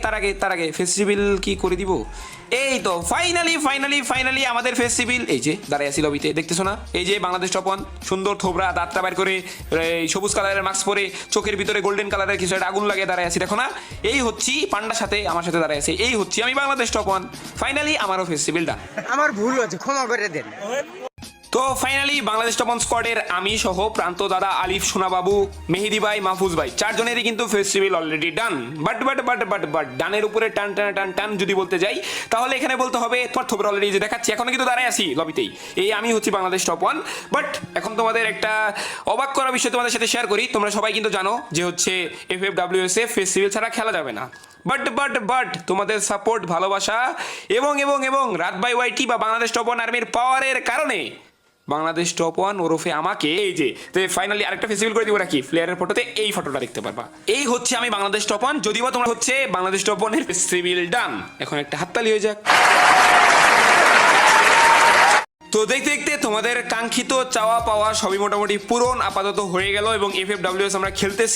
তার আগে ফেস্টিভ্যাল কি করে দিব। এই তো ফাইনালি আমাদের ফেস্টিভ্যাল এই যে দাঁড়ায় আছি লবিতে, দেখতেছো না? এই যে বাংলাদেশ টপ ওয়ান, সুন্দর থোবরা, দাঁতটা বের করে, এই সবুজ কালারের মাস্ক পরে, চোখের ভিতরে গোল্ডেন কালারের কিছু একটা আগুন লাগিয়ে দাঁড়ায় আছি, দেখো না? এই হচ্ছি পান্ডার সাথে, আমার সাথে দাঁড়ায় আছে, এই হচ্ছি আমি বাংলাদেশ টপ ওয়ান। ফাইনালি আমারও ফেস্টিভ্যাল ডান। আমার ভুল হয়েছে, ক্ষমা করে দেন। তো ফাইনালি বাংলাদেশ টপ ওয়ান স্কোয়াডের আমি সহ প্রান্ত দাদা, আলিফ, সোনাবাবু, মেহেদি ভাই, মাহফুজ ভাই, চারজনেরই কিন্তু ফেস্টিভ্যাল অলরেডি ডান। বাট ডানের উপরে টান যদি বলতে যাই, তাহলে এখানে বলতে হবে তোমার থোবরা অলরেডি যে দেখাচ্ছি, এখনো কিন্তু দাঁড়ায় আছি লবিতেই, এই আমি হচ্ছি বাংলাদেশ টপ ওয়ান। বাট এখন তোমাদের একটা অবাক করা বিষয় তোমাদের সাথে শেয়ার করি। তোমরা সবাই কিন্তু জানো যে হচ্ছে FFWSF ফেস্টিভ্যাল ছাড়া খেলা যাবে না। বাট তোমাদের সাপোর্ট, ভালোবাসা এবং রাত বাই ওয়াইটি বা বাংলাদেশ টপ ওয়ান আর্মির পাওয়ারের কারণে বাংলাদেশ টপ ওয়ান ওরফে আমাকে এই যে তো ফাইনালি আরেকটা ফেস্টিভ্যাল করে দিব নাকি, প্লেয়ারের ফটোতে এই ফটোটা দেখতে পারবা। এই হচ্ছে আমি বাংলাদেশ টপ ওয়ান, যদিও বা তোমরা হচ্ছে বাংলাদেশ টপ ওয়ানের ফেস্টিভ্যাল ডান। এখন একটা হাততালি হয়ে যাক। তো দেখতে দেখতে তোমাদের কাঙ্ক্ষিত চাওয়া পাওয়া সবই মোটামুটি পূরণ আপাতত হয়ে গেল এবং FFWS আমরা খেলতেছি।